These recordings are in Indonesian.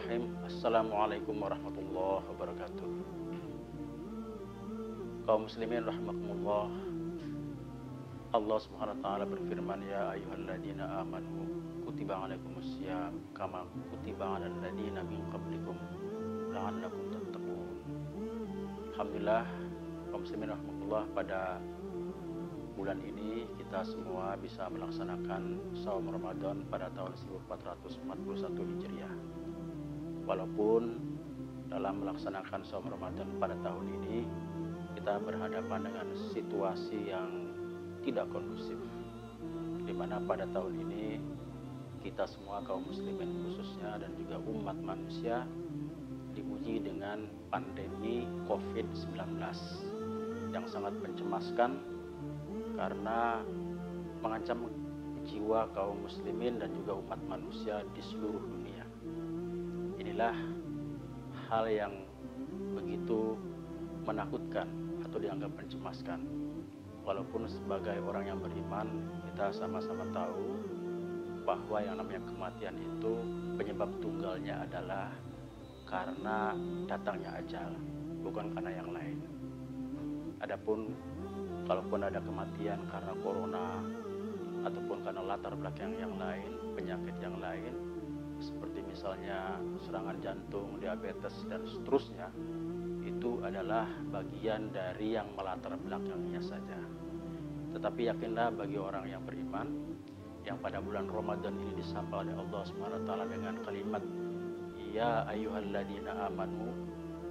Bismillahirrahmanirrahim. Assalamualaikum warahmatullahi wabarakatuh. Kaum muslimin rahimakumullah. Allah Subhanahu wa taala berfirman, ya ayyuhalladzina amanu kutiba alaikumusiyam kama kutiba alal ladzina min qablikum la'allakum tattaqun. Alhamdulillah, kaum muslimin rahimakumullah, pada bulan ini kita semua bisa melaksanakan saum Ramadan pada tahun 1441 Hijriah. Walaupun dalam melaksanakan saum Ramadan pada tahun ini kita berhadapan dengan situasi yang tidak kondusif, di mana pada tahun ini kita semua kaum muslimin khususnya dan juga umat manusia diuji dengan pandemi COVID-19 yang sangat mencemaskan karena mengancam jiwa kaum muslimin dan juga umat manusia di seluruh dunia. Inilah hal yang begitu menakutkan atau dianggap mencemaskan. Walaupun sebagai orang yang beriman, kita sama-sama tahu bahwa yang namanya kematian itu penyebab tunggalnya adalah karena datangnya ajal, bukan karena yang lain. Adapun kalaupun ada kematian karena corona ataupun karena latar belakang yang lain, penyakit yang lain seperti misalnya serangan jantung, diabetes dan seterusnya, itu adalah bagian dari yang melatar belakangnya saja. Tetapi yakinlah bagi orang yang beriman yang pada bulan Ramadan ini disapa oleh Allah SWT dengan kalimat ya ayyuhalladzina amanu,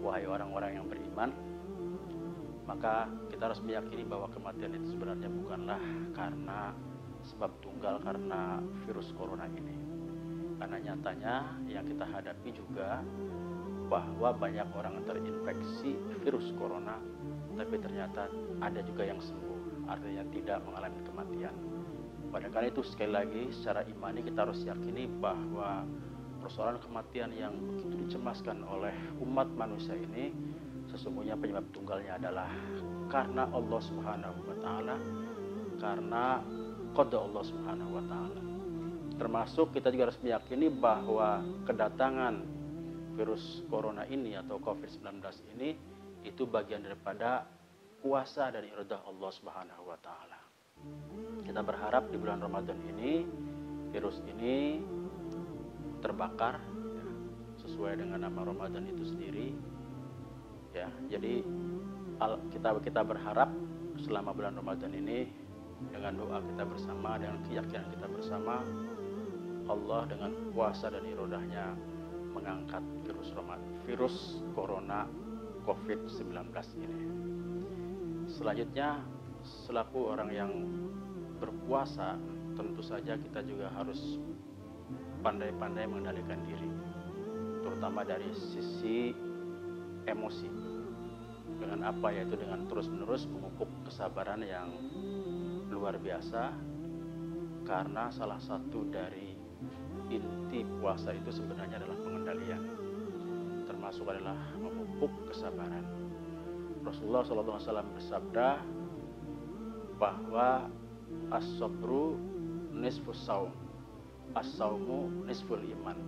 wahai orang-orang yang beriman, maka kita harus meyakini bahwa kematian itu sebenarnya bukanlah karena sebab tunggal karena virus corona ini. Karena nyatanya yang kita hadapi juga bahwa banyak orang yang terinfeksi virus corona, tapi ternyata ada juga yang sembuh, artinya tidak mengalami kematian. Pada kali itu sekali lagi secara imani kita harus yakini bahwa persoalan kematian yang begitu dicemaskan oleh umat manusia ini sesungguhnya penyebab tunggalnya adalah karena Allah Subhanahu wa taala, karena qada Allah Subhanahu wa taala. Termasuk kita juga harus meyakini bahwa kedatangan virus corona ini atau COVID-19 ini itu bagian daripada kuasa dari irdah Allah Subhanahu wa taala. Kita berharap di bulan Ramadan ini virus ini terbakar ya, sesuai dengan nama Ramadan itu sendiri. Ya, jadi kita berharap selama bulan Ramadan ini dengan doa kita bersama, dengan keyakinan kita bersama, Allah dengan kuasa dan irodahnya mengangkat virus corona COVID-19 ini. Selanjutnya, selaku orang yang berpuasa, tentu saja kita juga harus pandai-pandai mengendalikan diri, terutama dari sisi emosi. Dengan apa? Yaitu dengan terus-menerus memupuk kesabaran yang luar biasa, karena salah satu dari inti puasa itu sebenarnya adalah pengendalian, termasuk adalah memupuk kesabaran. Rasulullah SAW bersabda bahwa as-sabru nisfus saum, as-saumu nisful iman.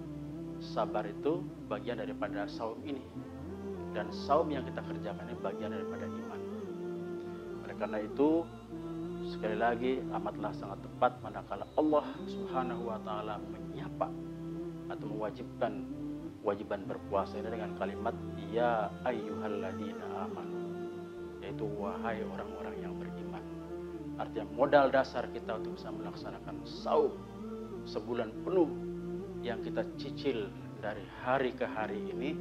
Sabar itu bagian daripada saum ini, dan saum yang kita kerjakan ini bagian daripada iman. Oleh karena itu, sekali lagi amatlah sangat tepat manakala Allah Subhanahu wa taala menyapa atau mewajibkan kewajiban berpuasa ini dengan kalimat ya ayyuhalladzina amanu, yaitu wahai orang-orang yang beriman. Artinya modal dasar kita untuk bisa melaksanakan saum sebulan penuh yang kita cicil dari hari ke hari ini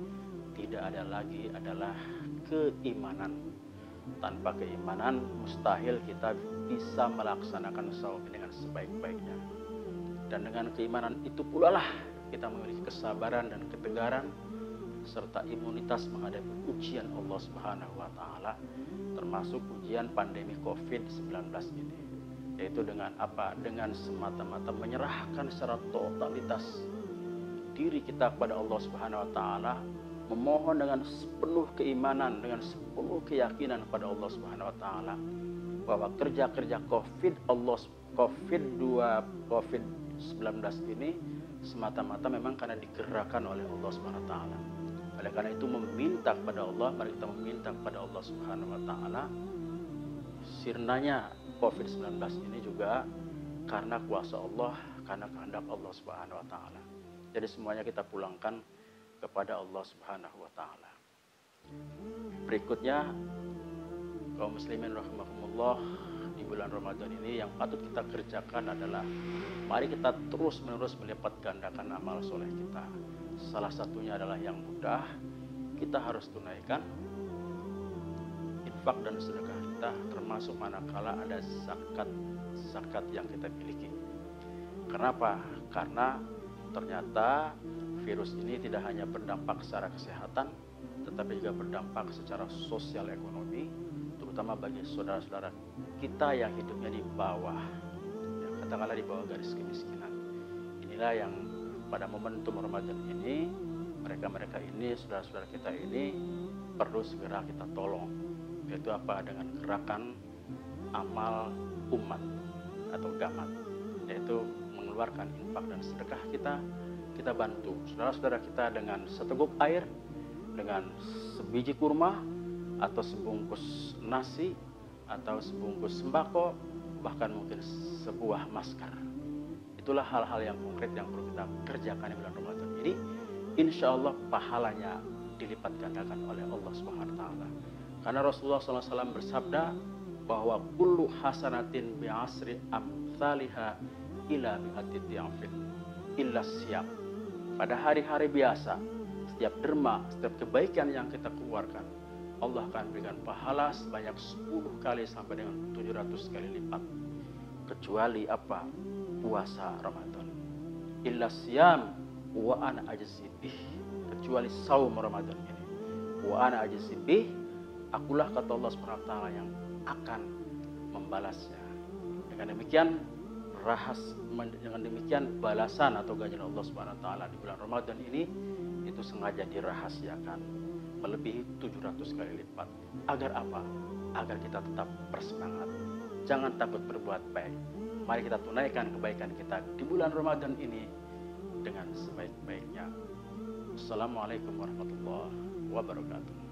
tidak ada lagi adalah keimanan. Tanpa keimanan mustahil kita bisa melaksanakan saum dengan sebaik-baiknya. Dan dengan keimanan itu pula lah kita memiliki kesabaran dan ketegaran serta imunitas menghadapi ujian Allah Subhanahu wa taala, termasuk ujian pandemi COVID-19 ini. Yaitu dengan apa? Dengan semata-mata menyerahkan secara totalitas diri kita kepada Allah Subhanahu wa taala, memohon dengan sepenuh keimanan, dengan sepenuh keyakinan kepada Allah Subhanahu wa taala bahwa kerja-kerja COVID-19 ini semata-mata memang karena digerakkan oleh Allah Subhanahu wa taala. Oleh karena itu meminta kepada Allah, mari kita meminta kepada Allah Subhanahu wa taala. Sirnanya COVID-19 ini juga karena kuasa Allah, karena kehendak Allah Subhanahu wa taala. Jadi semuanya kita pulangkan kepada Allah Subhanahu wa taala. Berikutnya, kaum muslimin rahimakumullah, di bulan Ramadan ini yang patut kita kerjakan adalah mari kita terus-menerus melipat gandakan amal soleh kita. Salah satunya adalah yang mudah, kita harus tunaikan infak dan sedekah kita, termasuk manakala ada zakat yang kita miliki. Kenapa? Karena ternyata virus ini tidak hanya berdampak secara kesehatan, tetapi juga berdampak secara sosial ekonomi, terutama bagi saudara-saudara kita yang hidupnya di bawah, ya, katakanlah di bawah garis kemiskinan. Inilah yang pada momentum Ramadan ini, mereka ini, saudara-saudara kita ini perlu segera kita tolong. Yaitu apa? Dengan gerakan amal umat atau gamat, yaitu mengeluarkan infak dan sedekah kita bantu saudara-saudara kita dengan seteguk air, dengan sebiji kurma, atau sebungkus nasi, atau sebungkus sembako, bahkan mungkin sebuah masker. Itulah hal-hal yang konkret yang perlu kita kerjakan di bulan Ramadan ini. Insya Allah pahalanya dilipat gandakan oleh Allah Subhanahu wa taala. Karena Rasulullah SAW bersabda bahwa kullu hasanatin bi'asri amthaliha ila mi'ati di'afin illa siyam. Pada hari-hari biasa, setiap derma, setiap kebaikan yang kita keluarkan, Allah akan berikan pahala sebanyak 10 kali sampai dengan 700 kali lipat. Kecuali apa? Puasa Ramadan. Illa siyam wa ana ajzi bih. Kecuali saum Ramadan ini. Wa ana ajzi bih, akulah kata Allah Subhanahu wa taala yang akan membalasnya. Dengan demikian balasan atau ganjaran Allah Subhanahu wa taala di bulan Ramadan ini itu sengaja dirahasiakan melebihi 700 kali lipat. Agar apa? Agar kita tetap bersemangat. Jangan takut berbuat baik. Mari kita tunaikan kebaikan kita di bulan Ramadan ini dengan sebaik-baiknya. Assalamualaikum warahmatullahi wabarakatuh.